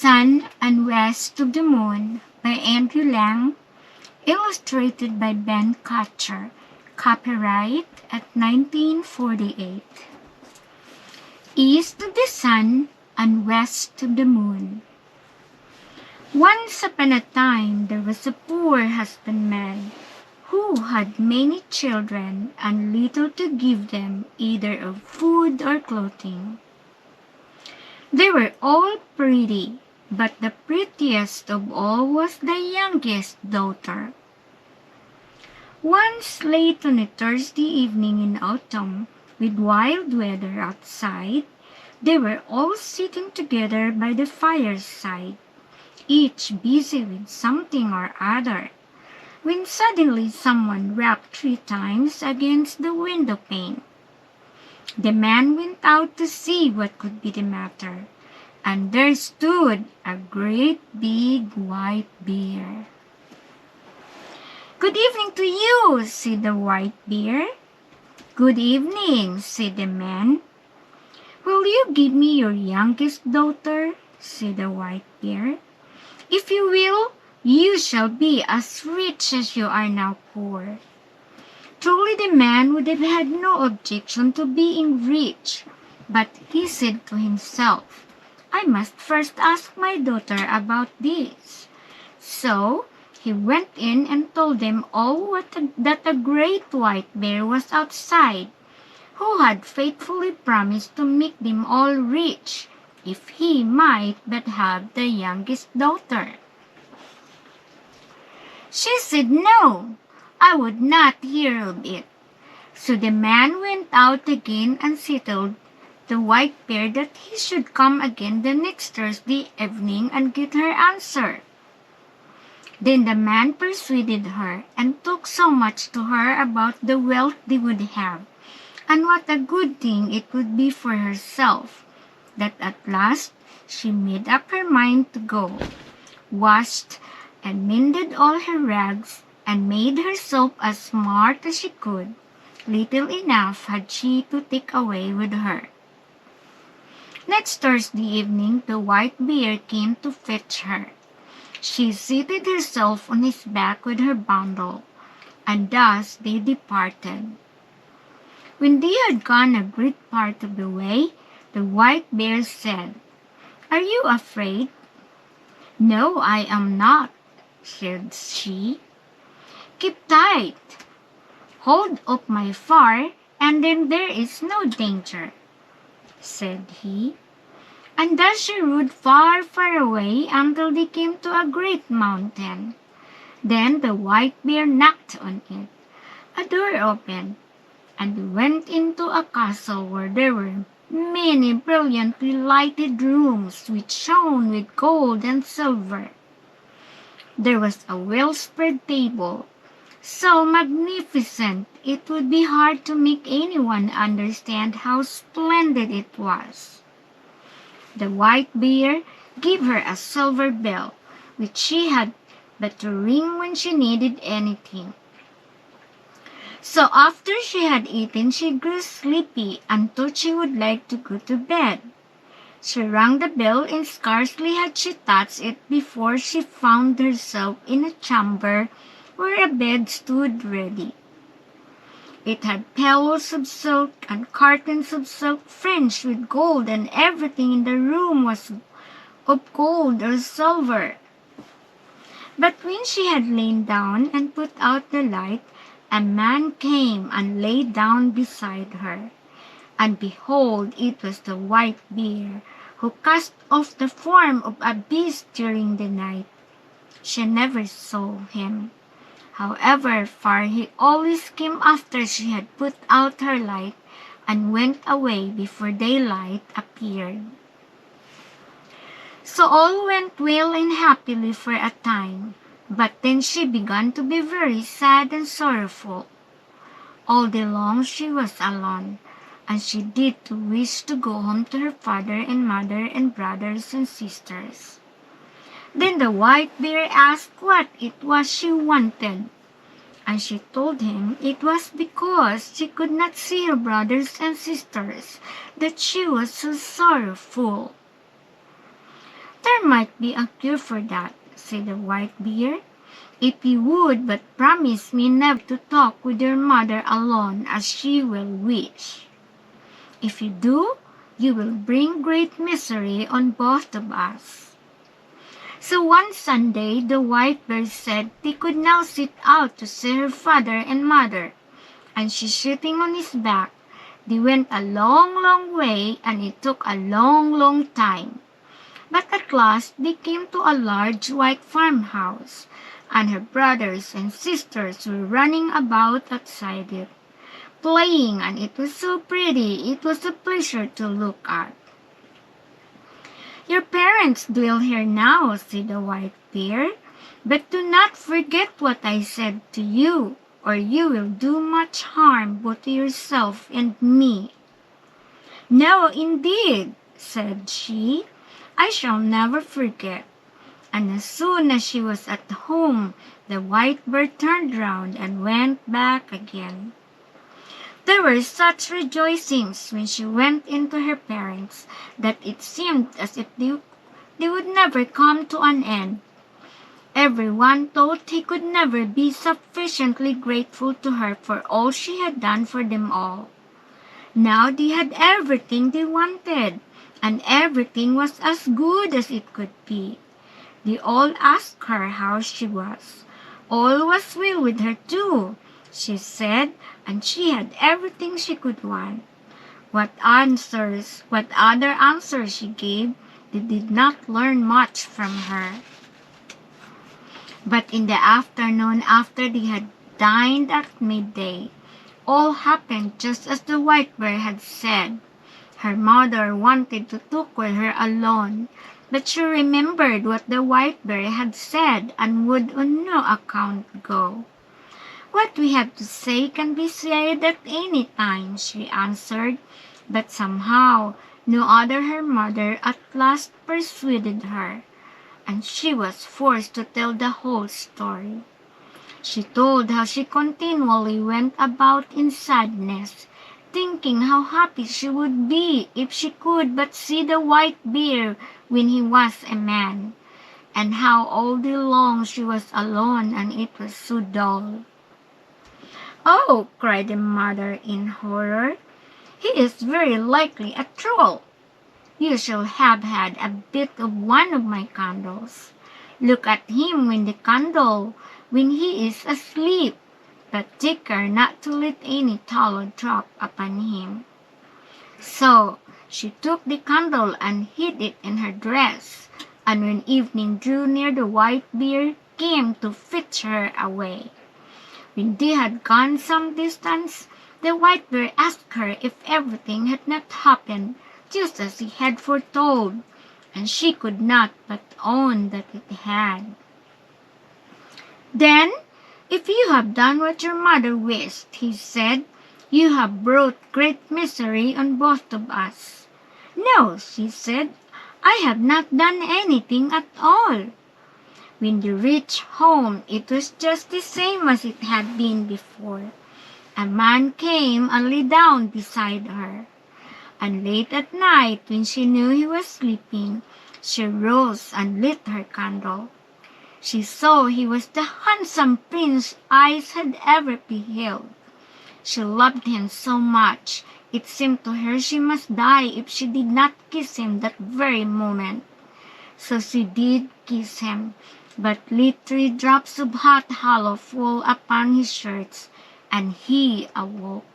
Sun and West of the Moon by Andrew Lang, illustrated by Ben Kutcher, copyright at 1948. East of the Sun and West of the Moon. Once upon a time there was a poor husbandman who had many children and little to give them either of food or clothing. They were all pretty, but the prettiest of all was the youngest daughter. Once late on a Thursday evening in autumn, with wild weather outside, they were all sitting together by the fireside, each busy with something or other, when suddenly someone rapped 3 times against the window pane. The man went out to see what could be the matter, and there stood a great big white bear. "Good evening to you," said the white bear. "Good evening," said the man. "Will you give me your youngest daughter?" said the white bear. "If you will, you shall be as rich as you are now poor." Truly the man would have had no objection to being rich, but he said to himself, "I must first ask my daughter about this." So he went in and told them all that a great white bear was outside, who had faithfully promised to make them all rich, if he might but have the youngest daughter. She said, "No, I would not hear of it." So the man went out again and settled the white bear that he should come again the next Thursday evening and get her answer. Then the man persuaded her and talked so much to her about the wealth they would have, and what a good thing it would be for herself, that at last she made up her mind to go, washed and mended all her rags, and made herself as smart as she could. Little enough had she to take away with her. Next Thursday evening the white bear came to fetch her. She seated herself on his back with her bundle, and thus they departed. When they had gone a great part of the way, the white bear said, "Are you afraid?" "No, I am not," said she. "Keep tight. Hold up my fur, and then there is no danger," said he. And thus she rode far, far away until they came to a great mountain. Then the white bear knocked on it. A door opened, and they went into a castle where there were many brilliantly lighted rooms which shone with gold and silver. There was a well-spread table, so magnificent it would be hard to make anyone understand how splendid it was. The white bear gave her a silver bell, which she had but to ring when she needed anything. So after she had eaten, she grew sleepy and thought she would like to go to bed. She rang the bell, and scarcely had she touched it before she found herself in a chamber where a bed stood ready. It had pillows of silk and curtains of silk fringed with gold, and everything in the room was of gold or silver. But when she had lain down and put out the light, a man came and lay down beside her. And behold, it was the white bear, who cast off the form of a beast during the night. She never saw him, however, for he always came after she had put out her light and went away before daylight appeared. So all went well and happily for a time, but then she began to be very sad and sorrowful. All day long she was alone, and she did to wish to go home to her father and mother and brothers and sisters. Then the white bear asked what it was she wanted, and she told him it was because she could not see her brothers and sisters that she was so sorrowful. "There might be a cure for that," said the white bear, "if you would but promise me never to talk with your mother alone as she will wish. If you do, you will bring great misery on both of us." So one Sunday the white bear said they could now sit out to see her father and mother, and she sitting on his back. They went a long, long way, and it took a long, long time. But at last they came to a large white farmhouse, and her brothers and sisters were running about outside it, playing, and it was so pretty, it was a pleasure to look at. "Your parents dwell here now," said the white bear, "but do not forget what I said to you, or you will do much harm both to yourself and me." "No, indeed," said she, "I shall never forget." And as soon as she was at home, the white bird turned round and went back again. There were such rejoicings when she went in to her parents that it seemed as if they would never come to an end. Every one thought he could never be sufficiently grateful to her for all she had done for them all. Now they had everything they wanted, and everything was as good as it could be. They all asked her how she was. All was well with her too, she said, and she had everything she could want. What other answers she gave, they did not learn much from her. But in the afternoon, after they had dined at midday, all happened just as the white bear had said. Her mother wanted to talk with her alone, but she remembered what the white bear had said and would on no account go. "What we have to say can be said at any time," she answered, but somehow no other her mother at last persuaded her, and she was forced to tell the whole story. She told how she continually went about in sadness, thinking how happy she would be if she could but see the white bear when he was a man, and how all day long she was alone and it was so dull. "Oh," cried the mother in horror, "he is very likely a troll. You shall have had a bit of one of my candles. Look at him when he is asleep, but take care not to let any tallow drop upon him." So she took the candle and hid it in her dress, and when evening drew near the white bear came to fetch her away. When they had gone some distance, the white bear asked her if everything had not happened just as he had foretold, and she could not but own that it had. "Then, if you have done what your mother wished," he said, "you have brought great misery on both of us." "No," she said, "I have not done anything at all." When they reached home, it was just the same as it had been before. A man came and lay down beside her. And late at night, when she knew he was sleeping, she rose and lit her candle. She saw he was the handsome prince eyes had ever beheld. She loved him so much, it seemed to her she must die if she did not kiss him that very moment. So she did kiss him, but let 3 drops of hot tallow fall upon his shirts, and he awoke.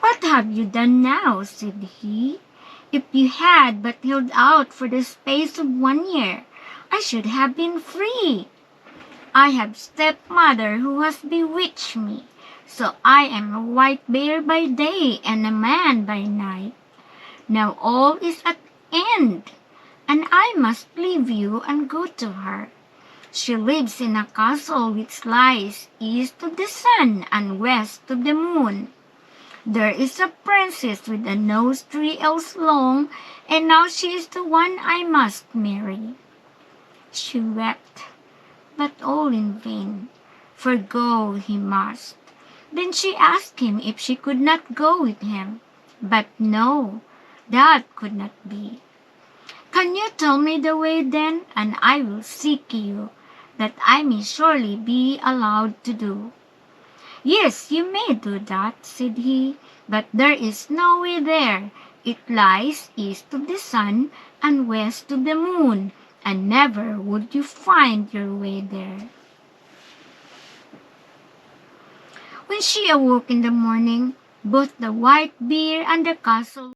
"What have you done now?" said he. "If you had but held out for the space of 1 year, I should have been free. I have stepmother who has bewitched me, so I am a white bear by day and a man by night. Now all is at end, and I must leave you and go to her. She lives in a castle which lies east of the sun and west of the moon. There is a princess with a nose 3 ells long, and now she is the one I must marry." She wept, but all in vain, for go he must. Then she asked him if she could not go with him, but no, that could not be. Can you tell me the way then, and I will seek you, that I may surely be allowed to do. Yes, you may do that, said he, but there is no way there. It lies east of the sun and west of the moon, and never would you find your way there. When she awoke in the morning, both the white bear and the castle